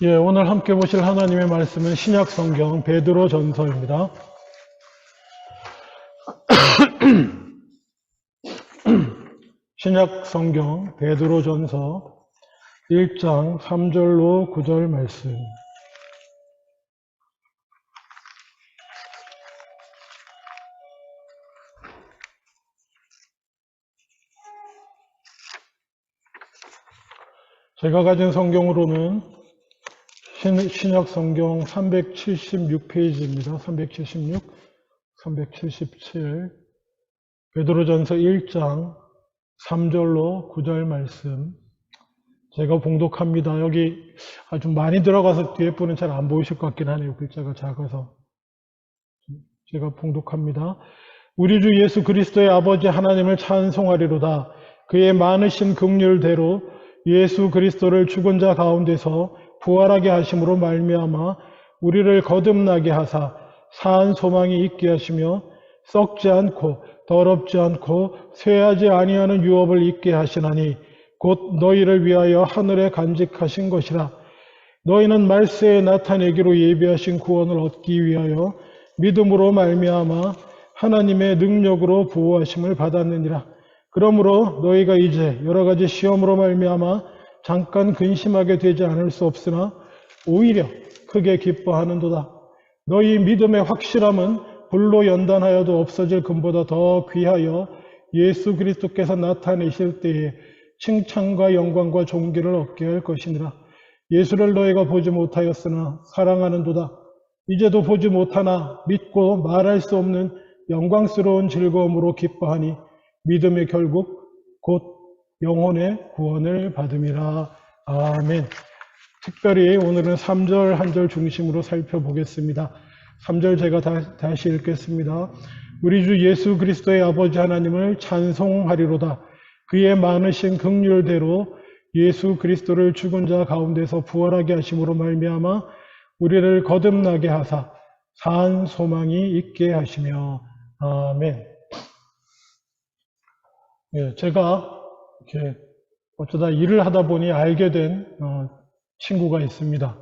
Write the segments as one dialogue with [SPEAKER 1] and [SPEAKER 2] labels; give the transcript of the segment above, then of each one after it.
[SPEAKER 1] 예, 오늘 함께 보실 하나님의 말씀은 신약 성경 베드로 전서입니다. 신약 성경 베드로 전서 1장 3절로 9절 말씀. 제가 가진 성경으로는 신약 성경 376페이지입니다. 376, 377, 베드로전서 1장 3절로 9절 말씀. 제가 봉독합니다. 여기 아주 많이 들어가서 뒤에 분은 잘 안 보이실 것 같긴 하네요. 글자가 작아서. 제가 봉독합니다. 우리 주 예수 그리스도의 아버지 하나님을 찬송하리로다. 그의 많으신 긍휼대로 예수 그리스도를 죽은 자 가운데서 부활하게 하심으로 말미암아 우리를 거듭나게 하사 사한 소망이 있게 하시며 썩지 않고 더럽지 않고 쇠하지 아니하는 유업을 있게 하시나니 곧 너희를 위하여 하늘에 간직하신 것이라. 너희는 말세에 나타내기로 예비하신 구원을 얻기 위하여 믿음으로 말미암아 하나님의 능력으로 보호하심을 받았느니라. 그러므로 너희가 이제 여러 가지 시험으로 말미암아 잠깐 근심하게 되지 않을 수 없으나 오히려 크게 기뻐하는도다. 너희 믿음의 확실함은 불로 연단하여도 없어질 금보다 더 귀하여 예수 그리스도께서 나타내실 때에 칭찬과 영광과 존귀를 얻게 할 것이니라. 예수를 너희가 보지 못하였으나 사랑하는도다. 이제도 보지 못하나 믿고 말할 수 없는 영광스러운 즐거움으로 기뻐하니 믿음의 결국 곧 영혼의 구원을 받음이라. 아멘. 특별히 오늘은 3절 한 절 중심으로 살펴보겠습니다. 3절 제가 다시 읽겠습니다. 우리 주 예수 그리스도의 아버지 하나님을 찬송하리로다. 그의 많으신 긍휼대로 예수 그리스도를 죽은 자 가운데서 부활하게 하심으로 말미암아 우리를 거듭나게 하사 사한 소망이 있게 하시며. 아멘. 예, 제가 이렇게 어쩌다 일을 하다 보니 알게 된 친구가 있습니다.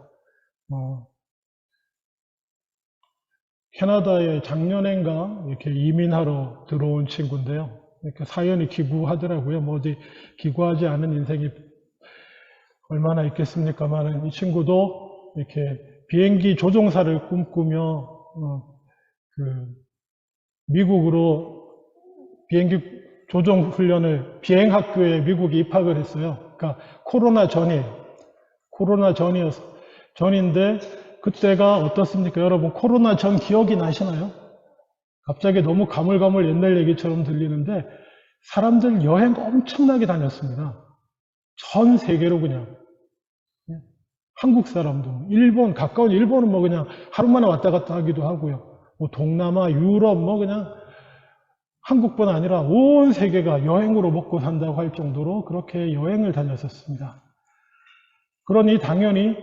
[SPEAKER 1] 캐나다에 작년엔가 이렇게 이민하러 들어온 친구인데요. 이렇게 사연이 기구하더라고요. 뭐 어디 기구하지 않은 인생이 얼마나 있겠습니까만은 이 친구도 이렇게 비행기 조종사를 꿈꾸며 미국으로 비행기 조종 훈련을 비행학교에 미국에 입학을 했어요. 그러니까 코로나 전인데 그때가 어떻습니까? 여러분 코로나 전 기억이 나시나요? 갑자기 너무 가물가물 옛날 얘기처럼 들리는데 사람들 여행 엄청나게 다녔습니다. 전 세계로 그냥. 한국 사람도, 일본, 가까운 일본은 뭐 그냥 하루 만에 왔다 갔다 하기도 하고요. 뭐 동남아, 유럽 뭐 그냥 한국뿐 아니라 온 세계가 여행으로 먹고 산다고 할 정도로 그렇게 여행을 다녔었습니다. 그러니 당연히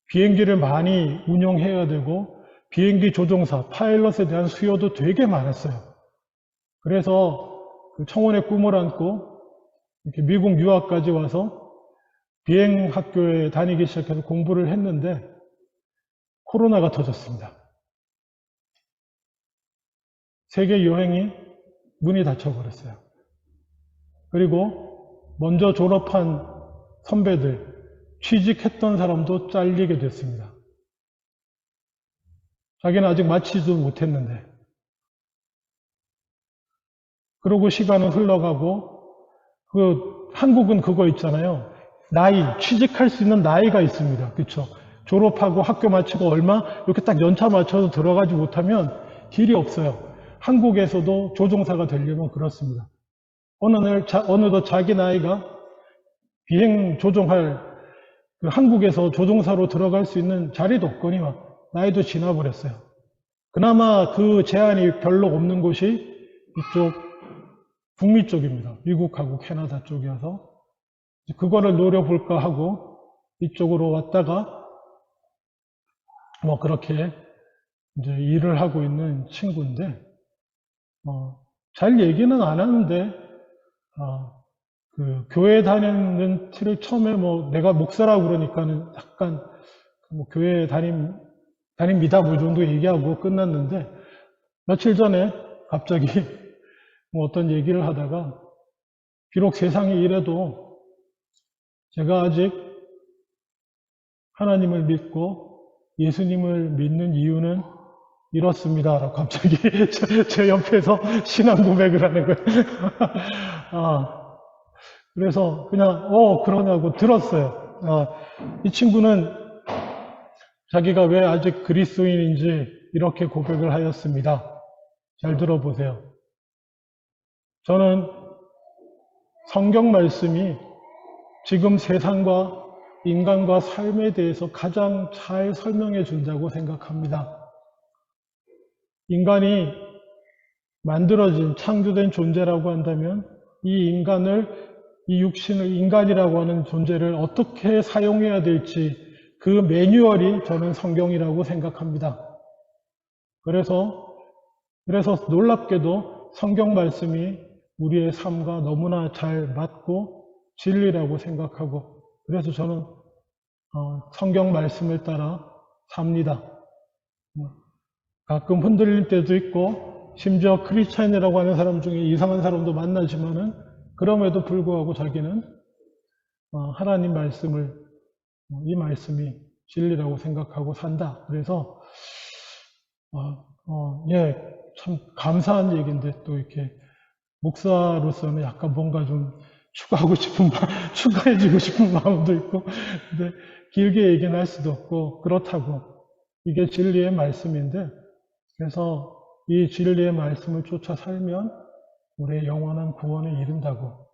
[SPEAKER 1] 비행기를 많이 운영해야 되고 비행기 조종사, 파일럿에 대한 수요도 되게 많았어요. 그래서 그 청혼의 꿈을 안고 이렇게 미국 유학까지 와서 비행학교에 다니기 시작해서 공부를 했는데 코로나가 터졌습니다. 세계 여행이 문이 닫혀버렸어요. 그리고 먼저 졸업한 선배들, 취직했던 사람도 잘리게 됐습니다. 자기는 아직 마치지도 못했는데. 그러고 시간은 흘러가고, 한국은 그거 있잖아요. 나이, 취직할 수 있는 나이가 있습니다. 그렇죠? 졸업하고 학교 마치고 얼마? 이렇게 딱 연차 맞춰서 들어가지 못하면 길이 없어요. 한국에서도 조종사가 되려면 그렇습니다. 어느덧 자기 나이가 비행 조종할 한국에서 조종사로 들어갈 수 있는 자리도 없거니와 나이도 지나버렸어요. 그나마 그 제한이 별로 없는 곳이 이쪽 북미 쪽입니다. 미국하고 캐나다 쪽이어서 그거를 노려볼까 하고 이쪽으로 왔다가 뭐 그렇게 이제 일을 하고 있는 친구인데 잘 얘기는 안 하는데 그 교회 다니는 티를 처음에 뭐 내가 목사라고 그러니까는 약간 뭐 교회 다닙니다 뭐 이 정도 얘기하고 끝났는데 며칠 전에 갑자기 뭐 어떤 얘기를 하다가 비록 세상이 이래도 제가 아직 하나님을 믿고 예수님을 믿는 이유는 이렇습니다. 라고 갑자기 제 옆에서 신앙 고백을 하는 거예요. 아, 그래서 그냥, 그러냐고 들었어요. 이 친구는 자기가 왜 아직 그리스도인인지 이렇게 고백을 하였습니다. 잘 들어보세요. 저는 성경 말씀이 지금 세상과 인간과 삶에 대해서 가장 잘 설명해 준다고 생각합니다. 인간이 만들어진, 창조된 존재라고 한다면 이 육신을, 인간이라고 하는 존재를 어떻게 사용해야 될지 그 매뉴얼이 저는 성경이라고 생각합니다. 그래서 놀랍게도 성경 말씀이 우리의 삶과 너무나 잘 맞고 진리라고 생각하고 그래서 저는 성경 말씀을 따라 삽니다. 가끔 흔들릴 때도 있고 심지어 크리스찬이라고 하는 사람 중에 이상한 사람도 만나지만은 그럼에도 불구하고 자기는 하나님 말씀을 이 말씀이 진리라고 생각하고 산다. 그래서 참 감사한 얘기인데 또 이렇게 목사로서는 약간 뭔가 좀 추가해주고 싶은 마음도 있고, 근데 길게 얘기는 할 수도 없고, 그렇다고. 이게 진리의 말씀인데, 그래서 이 진리의 말씀을 쫓아 살면 우리의 영원한 구원에 이른다고.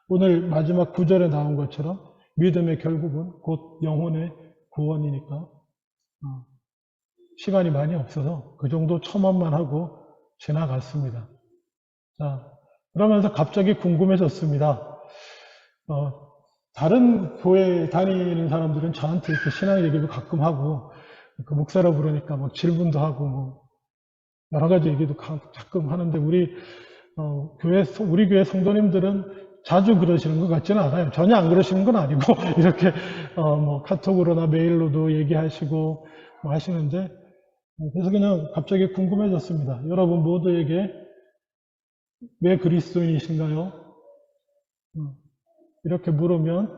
[SPEAKER 1] 오늘 마지막 구절에 나온 것처럼 믿음의 결국은 곧 영혼의 구원이니까, 시간이 많이 없어서 그 정도 첨언만 하고 지나갔습니다. 자, 그러면서 갑자기 궁금해졌습니다. 다른 교회 다니는 사람들은 저한테 이렇게 신앙 얘기도 가끔 하고, 그 목사라고 그러니까 막 질문도 하고, 뭐, 여러 가지 얘기도 가끔 하는데, 우리 교회 성도님들은 자주 그러시는 것 같지는 않아요. 전혀 안 그러시는 건 아니고, 이렇게, 뭐, 카톡으로나 메일로도 얘기하시고, 뭐 하시는데, 그래서 그냥 갑자기 궁금해졌습니다. 여러분 모두에게 왜 그리스도인이신가요? 이렇게 물으면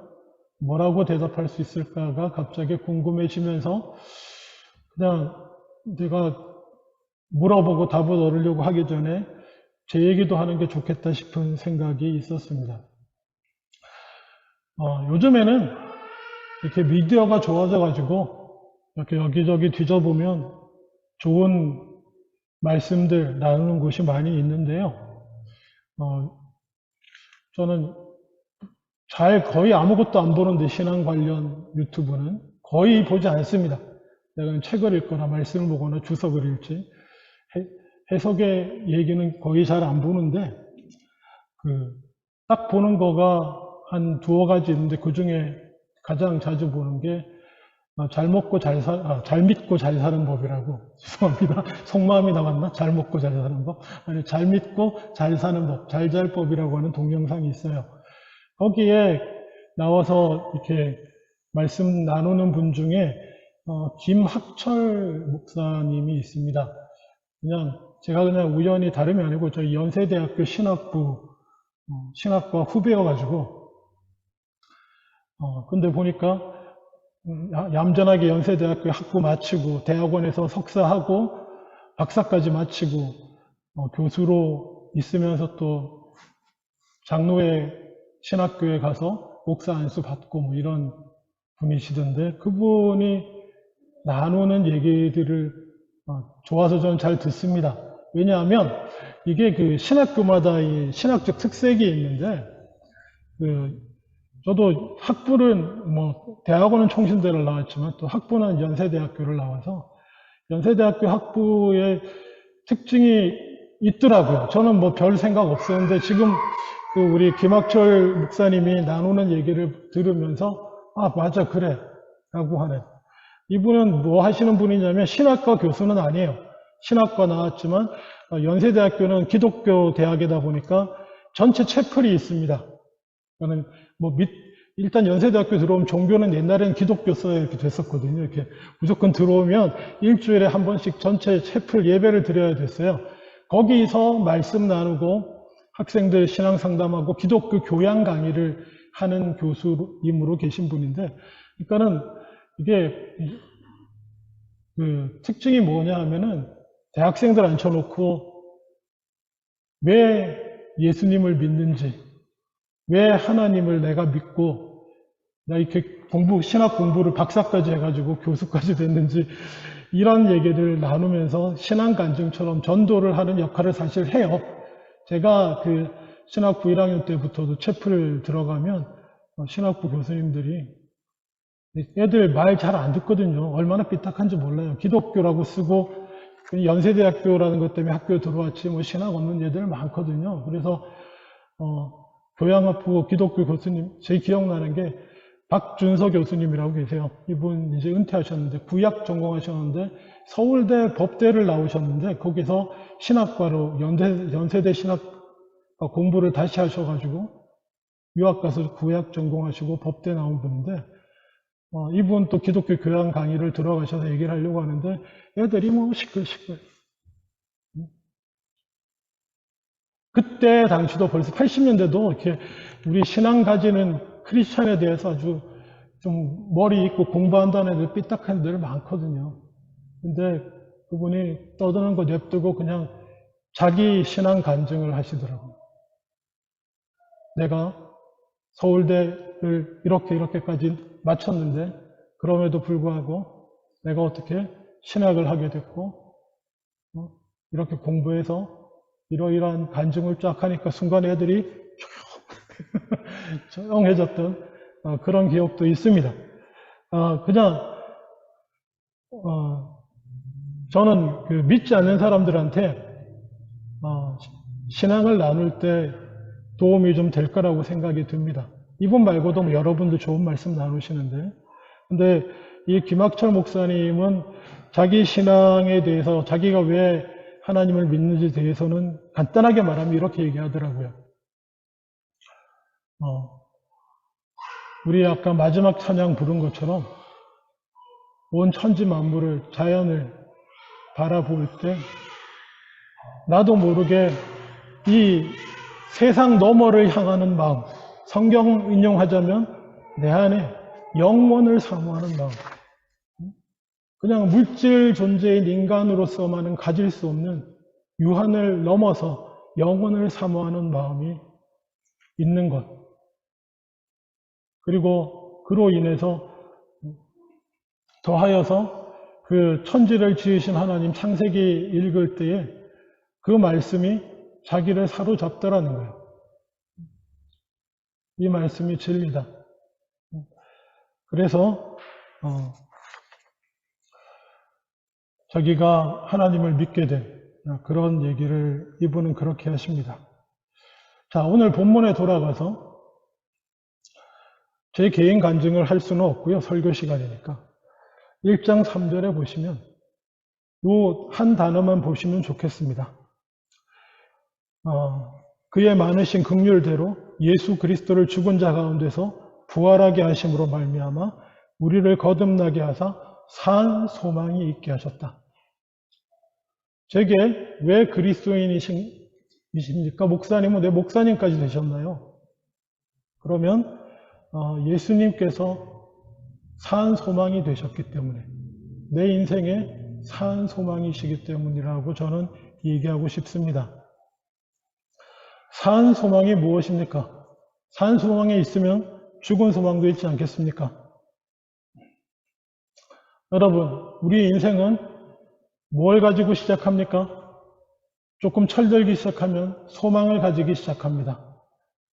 [SPEAKER 1] 뭐라고 대답할 수 있을까가 갑자기 궁금해지면서 그냥 내가 물어보고 답을 얻으려고 하기 전에 제 얘기도 하는 게 좋겠다 싶은 생각이 있었습니다. 요즘에는 이렇게 미디어가 좋아져가지고 이렇게 여기저기 뒤져보면 좋은 말씀들 나누는 곳이 많이 있는데요. 저는 거의 아무것도 안 보는데 신앙 관련 유튜브는 거의 보지 않습니다. 내가 책을 읽거나 말씀을 보거나 주석을 읽지 해석의 얘기는 거의 잘 안 보는데 딱 보는 거가 한 두어 가지 있는데 그 중에 가장 자주 보는 게 잘 믿고 잘 사는 법이라고. 죄송합니다. 속마음이 나왔나? 잘 먹고 잘 사는 법? 아니, 잘 믿고 잘 사는 법, 잘잘법이라고 하는 동영상이 있어요. 거기에 나와서 이렇게 말씀 나누는 분 중에 김학철 목사님이 있습니다. 제가 그냥 우연히 다름이 아니고 저희 연세대학교 신학과 후배여가지고 근데 보니까 얌전하게 연세대학교 학부 마치고 대학원에서 석사하고 박사까지 마치고 교수로 있으면서 또 장로회 신학교에 가서 목사 안수 받고 뭐 이런 분이시던데 그분이 나누는 얘기들을 좋아서 저는 잘 듣습니다. 왜냐하면 이게 그 신학교마다 이 신학적 특색이 있는데 저도 학부는 대학원은 총신대를 나왔지만 또 학부는 연세대학교를 나와서 연세대학교 학부의 특징이 있더라고요. 저는 뭐 별 생각 없었는데 지금 우리 김학철 목사님이 나누는 얘기를 들으면서 맞아 그래 라고 하네. 이분은 뭐 하시는 분이냐면 신학과 교수는 아니에요. 신학과 나왔지만 연세대학교는 기독교 대학이다 보니까 전체 채플이 있습니다. 저는 일단 연세대학교 들어오면 종교는 옛날에는 기독교서에 이렇게 됐었거든요. 이렇게 무조건 들어오면 일주일에 한 번씩 전체 채플 예배를 드려야 됐어요. 거기서 말씀 나누고 학생들 신앙 상담하고 기독교 교양 강의를 하는 교수님으로 계신 분인데, 그러니까는 이게 그 특징이 뭐냐 하면은 대학생들 앉혀놓고 왜 예수님을 믿는지, 왜 하나님을 내가 믿고 나 이렇게 신학 공부를 박사까지 해가지고 교수까지 됐는지 이런 얘기를 나누면서 신앙 간증처럼 전도를 하는 역할을 사실 해요. 제가 그 신학부 1학년 때부터도 채플을 들어가면 신학부 교수님들이 애들 말 잘 안 듣거든요. 얼마나 삐딱한지 몰라요. 기독교라고 쓰고 연세대학교라는 것 때문에 학교에 들어왔지 신학 없는 애들 많거든요. 그래서 교양학부 기독교 교수님, 제 기억나는 게 박준서 교수님이라고 계세요. 이분 이제 은퇴하셨는데 구약 전공하셨는데 서울대 법대를 나오셨는데 거기서 신학과로 연세대 신학과 공부를 다시 하셔가지고 유학 가서 구약 전공하시고 법대 나온 분인데 이분 또 기독교 교양 강의를 들어가셔서 얘기를 하려고 하는데 애들이 시끌시끌. 그때 당시도 벌써 80년대도 이렇게 우리 신앙 가지는 크리스찬에 대해서 아주 좀 머리 있고 공부한다는 애들 삐딱한 애들 많거든요. 근데 그분이 떠드는 거 냅두고 그냥 자기 신앙 간증을 하시더라고요. 내가 서울대를 이렇게까지 마쳤는데 그럼에도 불구하고 내가 어떻게 신학을 하게 됐고 이렇게 공부해서 이러이러한 간증을 쫙 하니까 순간 애들이 조용해졌던 그런 기억도 있습니다. 그냥 저는 그 믿지 않는 사람들한테 신앙을 나눌 때 도움이 좀 될 거라고 생각이 듭니다. 이분 말고도 여러분도 좋은 말씀 나누시는데, 근데 이 김학철 목사님은 자기 신앙에 대해서 자기가 왜 하나님을 믿는지 대해서는 간단하게 말하면 이렇게 얘기하더라고요. 우리 아까 마지막 찬양 부른 것처럼 온 천지 만물을, 자연을 바라볼 때 나도 모르게 이 세상 너머를 향하는 마음, 성경 인용하자면 내 안에 영원을 사모하는 마음, 그냥 물질 존재인 인간으로서만은 가질 수 없는 유한을 넘어서 영원을 사모하는 마음이 있는 것. 그리고 그로 인해서 더하여서 그 천지를 지으신 하나님 창세기 읽을 때에 그 말씀이 자기를 사로잡더라는 거예요. 이 말씀이 진리다. 그래서 자기가 하나님을 믿게 된 그런 얘기를 이분은 그렇게 하십니다. 자, 오늘 본문에 돌아가서 제 개인 간증을 할 수는 없고요. 설교 시간이니까. 1장 3절에 보시면 요 한 단어만 보시면 좋겠습니다. 그의 많으신 긍휼대로 예수 그리스도를 죽은 자 가운데서 부활하게 하심으로 말미암아 우리를 거듭나게 하사 산 소망이 있게 하셨다. 제게 왜 그리스도인이십니까? 목사님은 왜 목사님까지 되셨나요? 그러면 예수님께서 산 소망이 되셨기 때문에, 내 인생에 산 소망이시기 때문이라고 저는 얘기하고 싶습니다. 산 소망이 무엇입니까? 산 소망에 있으면 죽은 소망도 있지 않겠습니까? 여러분, 우리 인생은 뭘 가지고 시작합니까? 조금 철들기 시작하면 소망을 가지기 시작합니다.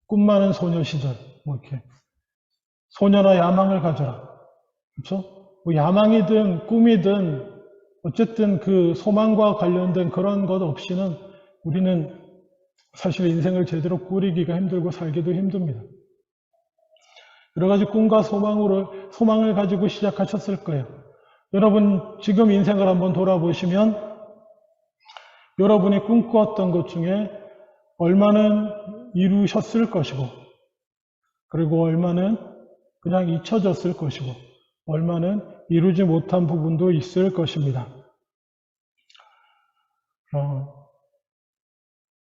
[SPEAKER 1] 꿈 많은 소녀 시절, 이렇게. 소녀나 야망을 가져라. 그렇죠? 야망이든 꿈이든 어쨌든 그 소망과 관련된 그런 것 없이는 우리는 사실 인생을 제대로 꾸리기가 힘들고 살기도 힘듭니다. 여러 가지 꿈과 소망을 가지고 시작하셨을 거예요. 여러분 지금 인생을 한번 돌아보시면 여러분이 꿈꾸었던 것 중에 얼마는 이루셨을 것이고, 그리고 얼마는 그냥 잊혀졌을 것이고, 얼마는 이루지 못한 부분도 있을 것입니다.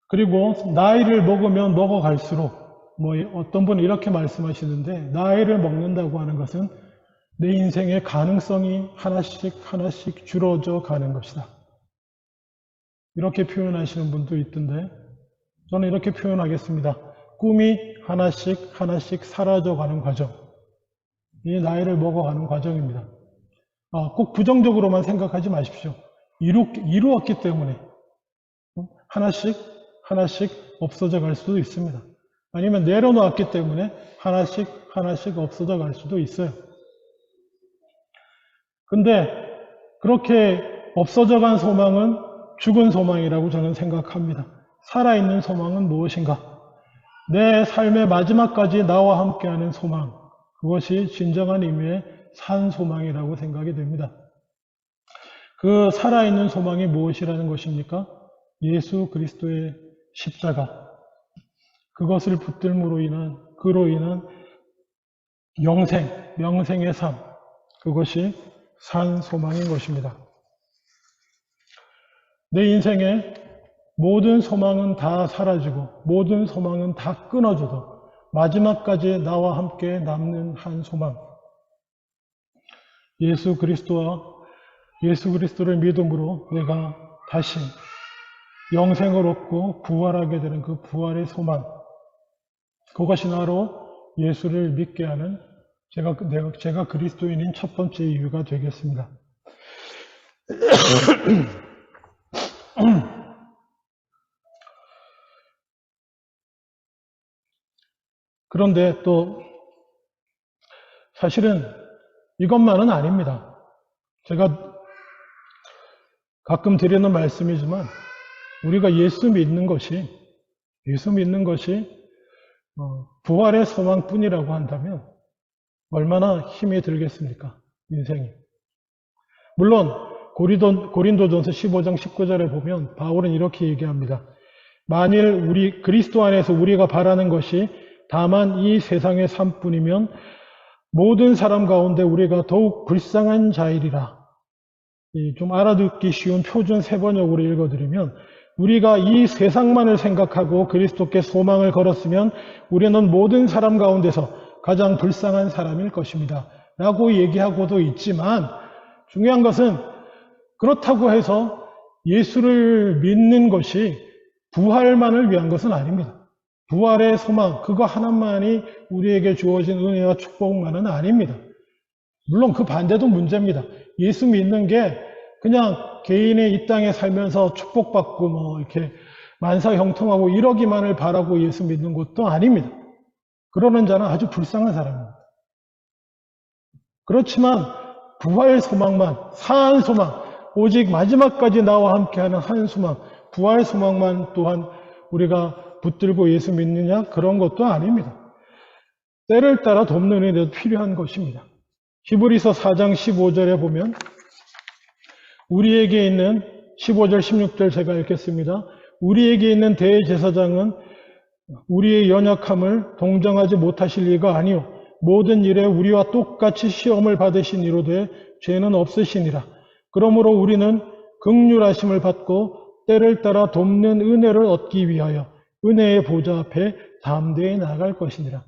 [SPEAKER 1] 그리고 나이를 먹으면 먹어갈수록 어떤 분은 이렇게 말씀하시는데, 나이를 먹는다고 하는 것은 내 인생의 가능성이 하나씩 하나씩 줄어져 가는 것이다. 이렇게 표현하시는 분도 있던데, 저는 이렇게 표현하겠습니다. 꿈이 하나씩 하나씩 사라져가는 과정. 이 나이를 먹어가는 과정입니다. 꼭 부정적으로만 생각하지 마십시오. 이루었기 때문에 하나씩 하나씩 없어져 갈 수도 있습니다. 아니면 내려놓았기 때문에 하나씩 하나씩 없어져 갈 수도 있어요. 근데 그렇게 없어져 간 소망은 죽은 소망이라고 저는 생각합니다. 살아있는 소망은 무엇인가? 내 삶의 마지막까지 나와 함께하는 소망, 그것이 진정한 의미의 산 소망이라고 생각이 됩니다. 그 살아있는 소망이 무엇이라는 것입니까? 예수 그리스도의 십자가, 그것을 붙들므로 그로 인한 명생의 삶, 그것이 산 소망인 것입니다. 내 인생의 모든 소망은 다 사라지고 모든 소망은 다 끊어져도 마지막까지 나와 함께 남는 한 소망, 예수 그리스도를 믿음으로 내가 다시 영생을 얻고 부활하게 되는 그 부활의 소망, 그것이 나로 예수를 믿게 하는 제가 그리스도인인 첫 번째 이유가 되겠습니다. 그런데 또 사실은 이것만은 아닙니다. 제가 가끔 드리는 말씀이지만 우리가 예수 믿는 것이 부활의 소망뿐이라고 한다면 얼마나 힘이 들겠습니까? 인생이. 물론 고린도전서 15장 19절에 보면 바울은 이렇게 얘기합니다. 만일 그리스도 안에서 우리가 바라는 것이 다만 이 세상의 삶뿐이면 모든 사람 가운데 우리가 더욱 불쌍한 자이리라. 좀 알아듣기 쉬운 표준 세번역으로 읽어드리면, 우리가 이 세상만을 생각하고 그리스도께 소망을 걸었으면 우리는 모든 사람 가운데서 가장 불쌍한 사람일 것입니다. 라고 얘기하고도 있지만, 중요한 것은 그렇다고 해서 예수를 믿는 것이 부활만을 위한 것은 아닙니다. 부활의 소망, 그거 하나만이 우리에게 주어진 은혜와 축복만은 아닙니다. 물론 그 반대도 문제입니다. 예수 믿는 게 그냥 개인의 이 땅에 살면서 축복받고 이렇게 만사형통하고 이러기만을 바라고 예수 믿는 것도 아닙니다. 그러는 자는 아주 불쌍한 사람입니다. 그렇지만 부활 소망만, 사한 소망, 오직 마지막까지 나와 함께하는 한 소망, 부활 소망만 또한 우리가 붙들고 예수 믿느냐? 그런 것도 아닙니다. 때를 따라 돕는 은혜도 필요한 것입니다. 히브리서 4장 15절에 보면 우리에게 있는 15절 16절 제가 읽겠습니다. 우리에게 있는 대제사장은 우리의 연약함을 동정하지 못하실 리가 아니요 모든 일에 우리와 똑같이 시험을 받으신 이로되 죄는 없으시니라. 그러므로 우리는 긍휼하심을 받고 때를 따라 돕는 은혜를 얻기 위하여 은혜의 보좌 앞에 담대히 나아갈 것이니라.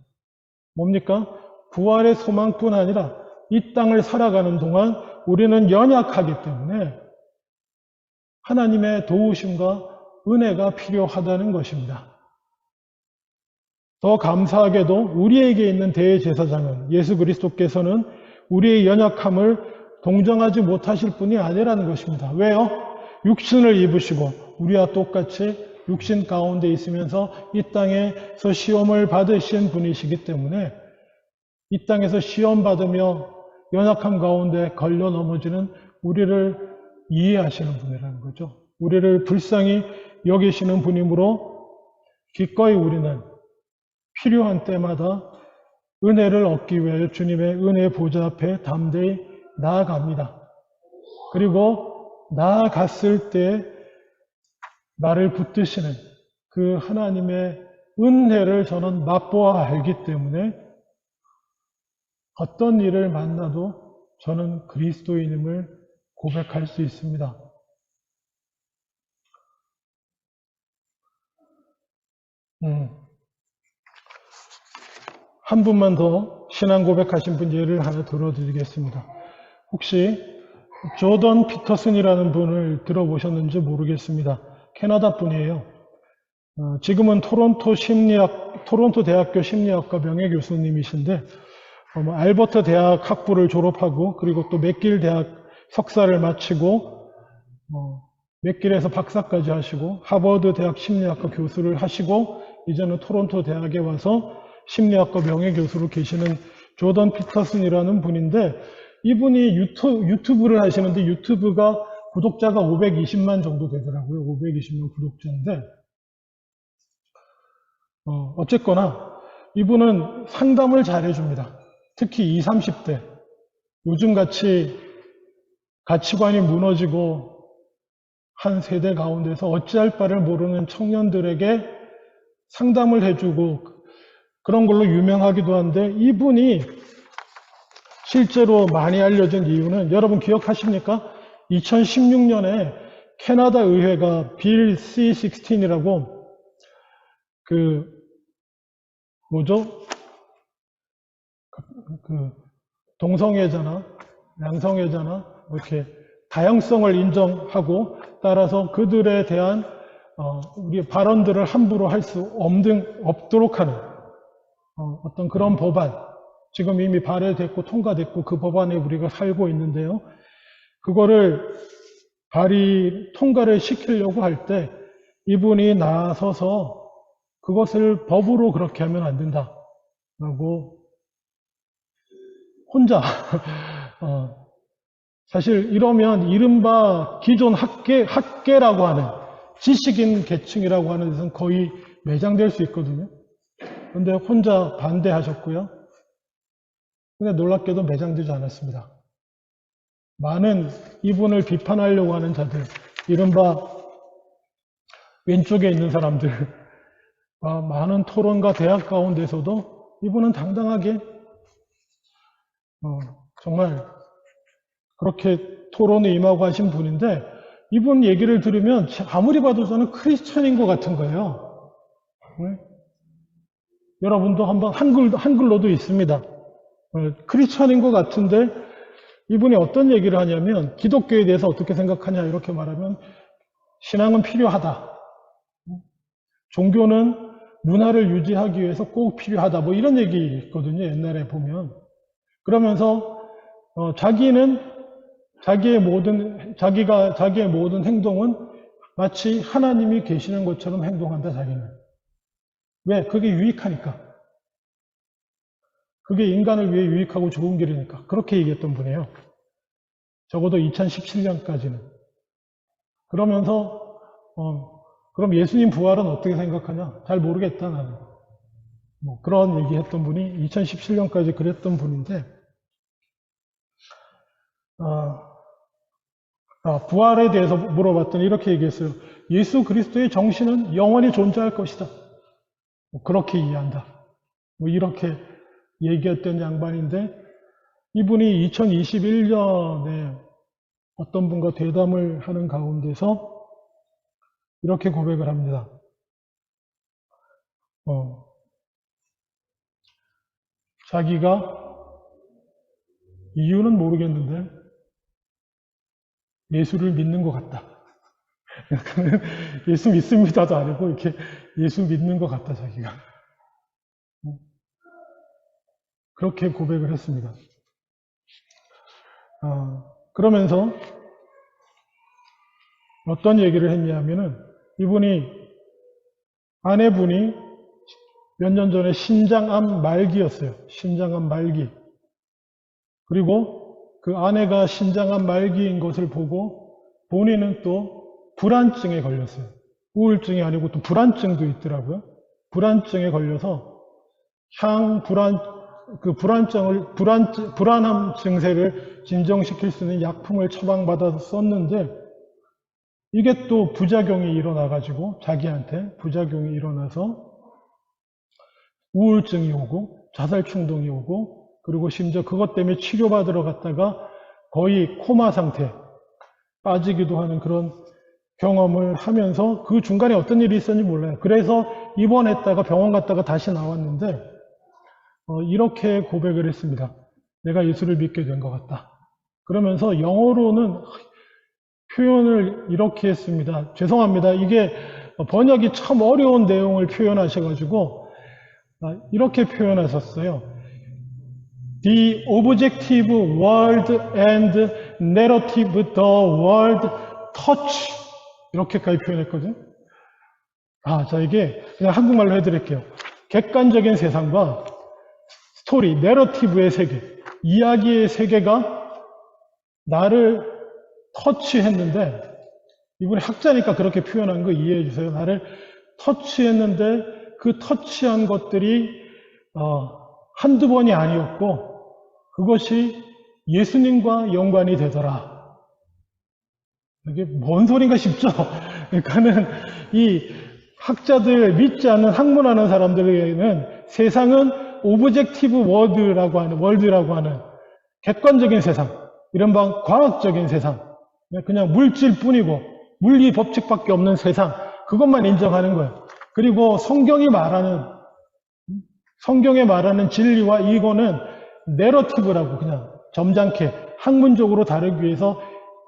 [SPEAKER 1] 뭡니까? 부활의 소망뿐 아니라 이 땅을 살아가는 동안 우리는 연약하기 때문에 하나님의 도우심과 은혜가 필요하다는 것입니다. 더 감사하게도 우리에게 있는 대제사장은 예수 그리스도께서는 우리의 연약함을 동정하지 못하실 분이 아니라는 것입니다. 왜요? 육신을 입으시고 우리와 똑같이 육신 가운데 있으면서 이 땅에서 시험을 받으신 분이시기 때문에 이 땅에서 시험 받으며 연약함 가운데 걸려 넘어지는 우리를 이해하시는 분이라는 거죠. 우리를 불쌍히 여기시는 분이므로 기꺼이 우리는 필요한 때마다 은혜를 얻기 위해 주님의 은혜 보좌 앞에 담대히 나아갑니다. 그리고 나아갔을 때 나를 붙드시는 그 하나님의 은혜를 저는 맛보아 알기 때문에 어떤 일을 만나도 저는 그리스도인임을 고백할 수 있습니다. 한 분만 더 신앙 고백하신 분 예를 하나 들어드리겠습니다. 혹시 조던 피터슨이라는 분을 들어보셨는지 모르겠습니다. 캐나다 분이에요. 지금은 토론토 대학교 심리학과 명예교수님이신데 알버트 대학 학부를 졸업하고 그리고 또 맥길 대학 석사를 마치고 맥길에서 박사까지 하시고 하버드 대학 심리학과 교수를 하시고 이제는 토론토 대학에 와서 심리학과 명예교수로 계시는 조던 피터슨이라는 분인데 이분이 유튜브를 하시는데 유튜브가 구독자가 520만 정도 되더라고요. 520만 구독자인데 어쨌거나 이분은 상담을 잘 해줍니다. 특히 20, 30대 요즘같이 가치관이 무너지고 한 세대 가운데서 어찌할 바를 모르는 청년들에게 상담을 해주고 그런 걸로 유명하기도 한데 이분이 실제로 많이 알려진 이유는 여러분 기억하십니까? 2016년에 캐나다 의회가 빌 C-16이라고 동성애자나 양성애자나 이렇게 다양성을 인정하고 따라서 그들에 대한 우리 발언들을 함부로 할 수 없도록 하는 어떤 그런 법안 지금 이미 발의됐고 통과됐고 그 법안에 우리가 살고 있는데요. 그거를 통과를 시키려고 할 때 이분이 나서서 그것을 법으로 그렇게 하면 안 된다라고 혼자 사실 이러면 이른바 기존 학계라고 하는 지식인 계층이라고 하는 데서는 거의 매장될 수 있거든요. 그런데 혼자 반대하셨고요. 근데 놀랍게도 매장되지 않았습니다. 많은 이분을 비판하려고 하는 자들, 이른바 왼쪽에 있는 사람들, 많은 토론과 대학 가운데서도 이분은 당당하게 정말 그렇게 토론에 임하고 하신 분인데 이분 얘기를 들으면 아무리 봐도 저는 크리스천인 것 같은 거예요. 여러분도 한번 한글로도 있습니다. 크리스천인 것 같은데 이분이 어떤 얘기를 하냐면 기독교에 대해서 어떻게 생각하냐 이렇게 말하면 신앙은 필요하다. 종교는 문화를 유지하기 위해서 꼭 필요하다. 뭐 이런 얘기 있거든요. 옛날에 보면. 그러면서 자기의 모든 행동은 마치 하나님이 계시는 것처럼 행동한다. 자기는. 왜? 그게 유익하니까. 그게 인간을 위해 유익하고 좋은 길이니까. 그렇게 얘기했던 분이에요. 적어도 2017년까지는. 그러면서 그럼 예수님 부활은 어떻게 생각하냐? 잘 모르겠다 나는. 뭐 그런 얘기했던 분이 2017년까지 그랬던 분인데 부활에 대해서 물어봤더니 이렇게 얘기했어요. 예수 그리스도의 정신은 영원히 존재할 것이다. 뭐 그렇게 이해한다. 뭐 이렇게 얘기했던 양반인데 이분이 2021년에 어떤 분과 대담을 하는 가운데서 이렇게 고백을 합니다. 자기가 이유는 모르겠는데 예수를 믿는 것 같다. 예수 믿습니다도 아니고 이렇게 예수 믿는 것 같다 자기가. 그렇게 고백을 했습니다. 그러면서 어떤 얘기를 했냐면은 아내분이 몇 년 전에 신장암 말기였어요. 신장암 말기. 그리고 그 아내가 신장암 말기인 것을 보고 본인은 또 불안증에 걸렸어요. 우울증이 아니고 또 불안증도 있더라고요. 불안증에 걸려서 불안함 증세를 진정시킬 수 있는 약품을 처방받아서 썼는데 이게 또 부작용이 일어나가지고 자기한테 부작용이 일어나서 우울증이 오고 자살 충동이 오고 그리고 심지어 그것 때문에 치료받으러 갔다가 거의 코마 상태에 빠지기도 하는 그런 경험을 하면서 그 중간에 어떤 일이 있었는지 몰라요. 그래서 입원했다가 병원 갔다가 다시 나왔는데 이렇게 고백을 했습니다. 내가 예수를 믿게 된 것 같다. 그러면서 영어로는 표현을 이렇게 했습니다. 죄송합니다. 이게 번역이 참 어려운 내용을 표현하셔가지고 이렇게 표현하셨어요. The objective world and narrative the world touch. 이렇게까지 표현했거든요. 자, 이게 그냥 한국말로 해드릴게요. 객관적인 세상과 스토리, 내러티브의 세계, 이야기의 세계가 나를 터치했는데, 이분이 학자니까 그렇게 표현한 거 이해해 주세요. 나를 터치했는데 그 터치한 것들이 한두 번이 아니었고 그것이 예수님과 연관이 되더라. 이게 뭔 소린가 싶죠? 그러니까는 이 학자들, 믿지 않는 학문하는 사람들에게는 세상은 오브젝티브 월드라고 하는 객관적인 세상, 이른바 과학적인 세상, 그냥 물질뿐이고 물리 법칙밖에 없는 세상, 그것만 인정하는 거예요. 그리고 성경에 말하는 진리와 이거는 내러티브라고 그냥 점잖게 학문적으로 다루기 위해서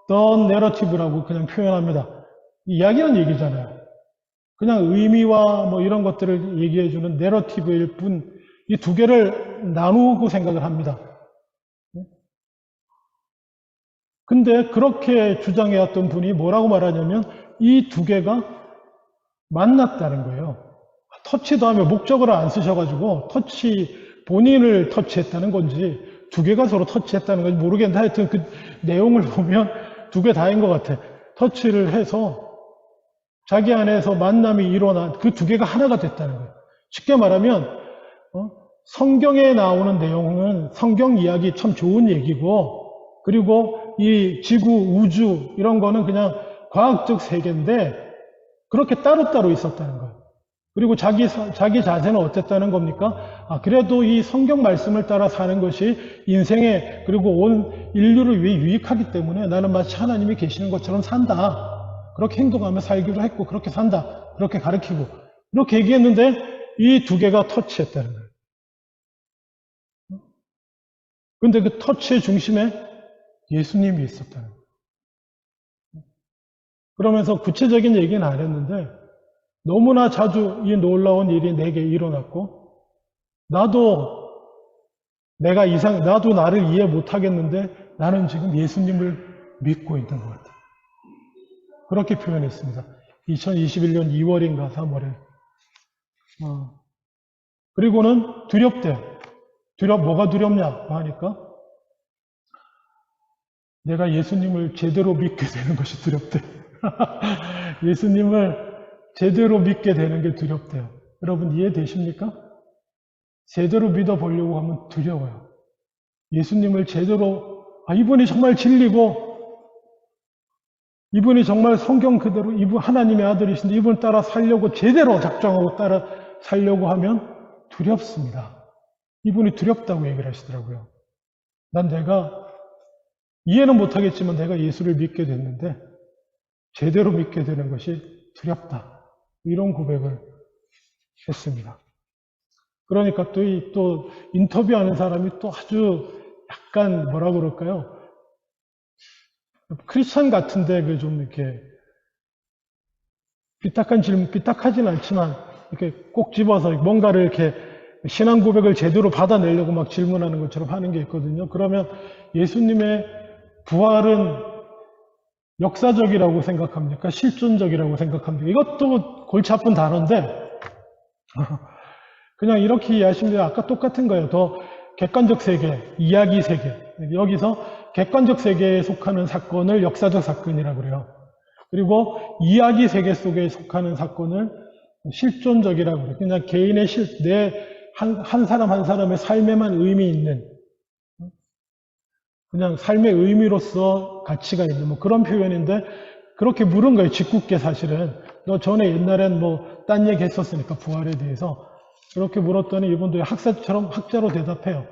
[SPEAKER 1] the narrative라고 그냥 표현합니다. 이야기는 얘기잖아요. 그냥 의미와 뭐 이런 것들을 얘기해주는 내러티브일 뿐, 이 두 개를 나누고 생각을 합니다. 근데 그렇게 주장해왔던 분이 뭐라고 말하냐면 이 두 개가 만났다는 거예요. 터치도 하면 목적어를 안 쓰셔가지고 본인을 터치했다는 건지 두 개가 서로 터치했다는 건지 모르겠는데 하여튼 그 내용을 보면 두 개 다인 것 같아. 터치를 해서 자기 안에서 만남이 일어난 그 두 개가 하나가 됐다는 거예요. 쉽게 말하면 성경에 나오는 내용은 성경 이야기 참 좋은 얘기고 그리고 이 지구, 우주 이런 거는 그냥 과학적 세계인데 그렇게 따로따로 있었다는 거예요. 그리고 자기 자세는 어땠다는 겁니까? 그래도 이 성경 말씀을 따라 사는 것이 인생에 그리고 온 인류를 위해 유익하기 때문에 나는 마치 하나님이 계시는 것처럼 산다. 그렇게 행동하며 살기로 했고 그렇게 산다. 그렇게 가르치고 이렇게 얘기했는데 이 두 개가 터치했다는 거예요. 근데 그 터치의 중심에 예수님이 있었다는 거예요. 그러면서 구체적인 얘기는 안 했는데 너무나 자주 이 놀라운 일이 내게 일어났고 나도 나를 이해 못하겠는데 나는 지금 예수님을 믿고 있는 것 같아요. 그렇게 표현했습니다. 2021년 2월인가 3월에. 그리고는 두렵대. 뭐가 두렵냐고 하니까 내가 예수님을 제대로 믿게 되는 것이 두렵대. 예수님을 제대로 믿게 되는 게 두렵대요. 여러분 이해되십니까? 제대로 믿어보려고 하면 두려워요. 예수님을 제대로, 이분이 정말 진리고, 이분이 정말 성경 그대로, 이분 하나님의 아들이신데, 이분 따라 살려고 제대로 작정하고 따라 살려고 하면 두렵습니다. 이분이 두렵다고 얘기를 하시더라고요. 내가, 이해는 못하겠지만 내가 예수를 믿게 됐는데, 제대로 믿게 되는 것이 두렵다. 이런 고백을 했습니다. 그러니까 또 인터뷰하는 사람이 또 아주 약간 뭐라 그럴까요? 크리스천 같은데 그 좀 이렇게 삐딱한 질문, 삐딱하진 않지만 이렇게 꼭 집어서 뭔가를 이렇게 신앙 고백을 제대로 받아내려고 막 질문하는 것처럼 하는 게 있거든요. 그러면 예수님의 부활은 역사적이라고 생각합니까? 실존적이라고 생각합니까? 이것도 골치 아픈 단어인데 그냥 이렇게 이해하시면 아까 똑같은 거예요. 더 객관적 세계, 이야기 세계. 여기서 객관적 세계에 속하는 사건을 역사적 사건이라고 그래요. 그리고 이야기 세계 속에 속하는 사건을 실존적이라고 그래요. 그냥 개인의 한 사람 한 사람의 삶에만 의미 있는 그냥 삶의 의미로서 가치가 있는 뭐 그런 표현인데 그렇게 물은 거예요. 짓궂게 사실은. 너 전에 옛날엔 뭐 딴 얘기 했었으니까 부활에 대해서 이렇게 물었더니 이분도 학자처럼 학자로 대답해요.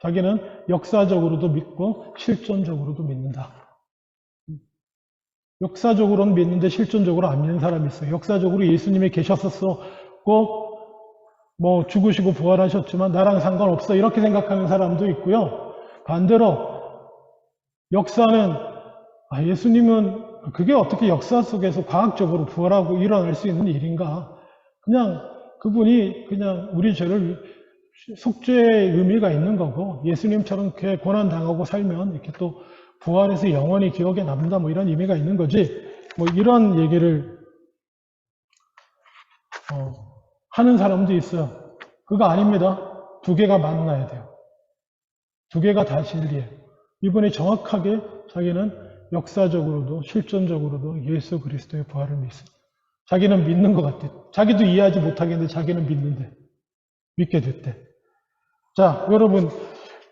[SPEAKER 1] 자기는 역사적으로도 믿고 실존적으로도 믿는다. 역사적으로는 믿는데 실존적으로 안 믿는 사람이 있어요. 역사적으로 예수님이 계셨었고 뭐 죽으시고 부활하셨지만 나랑 상관없어 이렇게 생각하는 사람도 있고요. 반대로 역사는 예수님은 그게 어떻게 역사 속에서 과학적으로 부활하고 일어날 수 있는 일인가? 그냥 그분이 그냥 우리 죄를 속죄의 의미가 있는 거고 예수님처럼 그렇게 고난당하고 살면 이렇게 또 부활해서 영원히 기억에 남는다 뭐 이런 의미가 있는 거지 뭐 이런 얘기를 하는 사람도 있어요. 그거 아닙니다. 두 개가 만나야 돼요. 두 개가 다 진리예요. 이분이 정확하게 자기는 역사적으로도 실존적으로도 예수 그리스도의 부활을 믿습니다. 자기는 믿는 것 같아요. 자기도 이해하지 못하겠는데 자기는 믿는데 믿게 됐대. 자, 여러분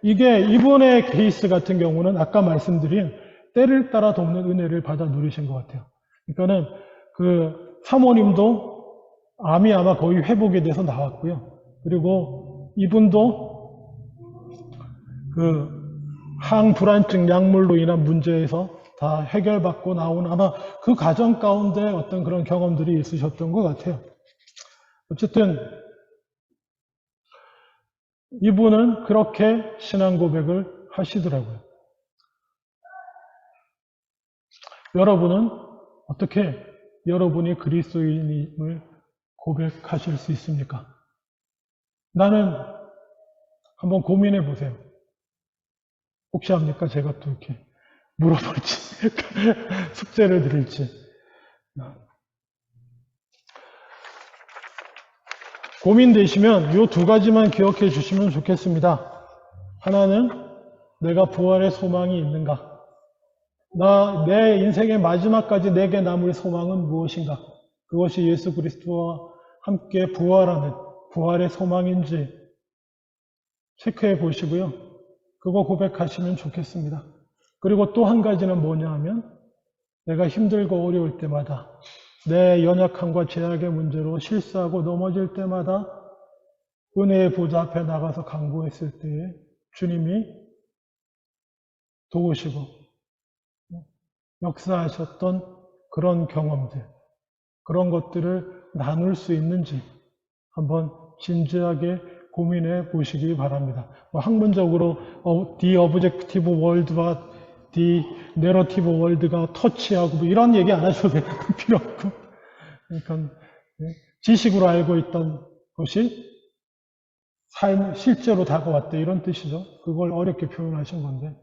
[SPEAKER 1] 이게 이분의 케이스 같은 경우는 아까 말씀드린 때를 따라 돕는 은혜를 받아 누리신 것 같아요. 그러니까는 그 사모님도 암이 아마 거의 회복이 돼서 나왔고요. 그리고 이분도 그 항불안증 약물로 인한 문제에서 다 해결받고 나온 아마 그 과정 가운데 어떤 그런 경험들이 있으셨던 것 같아요. 어쨌든 이분은 그렇게 신앙 고백을 하시더라고요. 여러분은 어떻게 여러분이 그리스도인임을 고백하실 수 있습니까? 나는 한번 고민해 보세요. 혹시 합니까? 제가 또 이렇게 물어볼지, 숙제를 드릴지. 고민되시면 이 두 가지만 기억해 주시면 좋겠습니다. 하나는 내가 부활의 소망이 있는가? 내 인생의 마지막까지 내게 남을 소망은 무엇인가? 그것이 예수 그리스도와 함께 부활하는 부활의 소망인지 체크해 보시고요. 그거 고백하시면 좋겠습니다. 그리고 또 한 가지는 뭐냐 하면 내가 힘들고 어려울 때마다 내 연약함과 제약의 문제로 실수하고 넘어질 때마다 은혜의 보좌 앞에 나가서 간구했을 때에 주님이 도우시고 역사하셨던 그런 경험들, 그런 것들을 나눌 수 있는지 한번 진지하게 고민해 보시기 바랍니다. 학문적으로 the objective world와 the narrative world가 터치하고 뭐 이런 얘기 안 하셔도 돼요. 필요 없고. 그러니까 지식으로 알고 있던 것이 삶 실제로 다가왔다 이런 뜻이죠. 그걸 어렵게 표현하신 건데.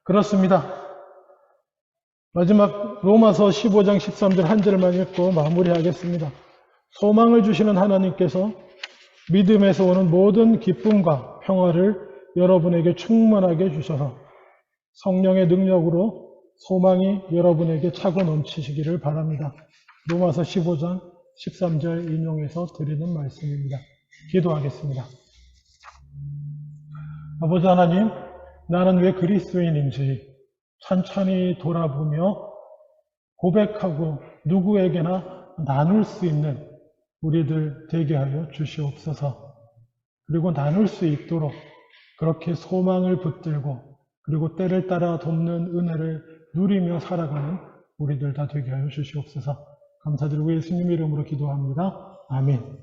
[SPEAKER 1] 그렇습니다. 마지막 로마서 15장 13절 한 절만 읽고 마무리하겠습니다. 소망을 주시는 하나님께서 믿음에서 오는 모든 기쁨과 평화를 여러분에게 충만하게 주셔서 성령의 능력으로 소망이 여러분에게 차고 넘치시기를 바랍니다. 로마서 15장 13절 인용해서 드리는 말씀입니다. 기도하겠습니다. 아버지 하나님, 나는 왜 그리스도인인지 천천히 돌아보며 고백하고 누구에게나 나눌 수 있는 우리들 되게 하여 주시옵소서. 그리고 나눌 수 있도록 그렇게 소망을 붙들고 그리고 때를 따라 돕는 은혜를 누리며 살아가는 우리들 다 되게 하여 주시옵소서. 감사드리고 예수님 이름으로 기도합니다. 아멘.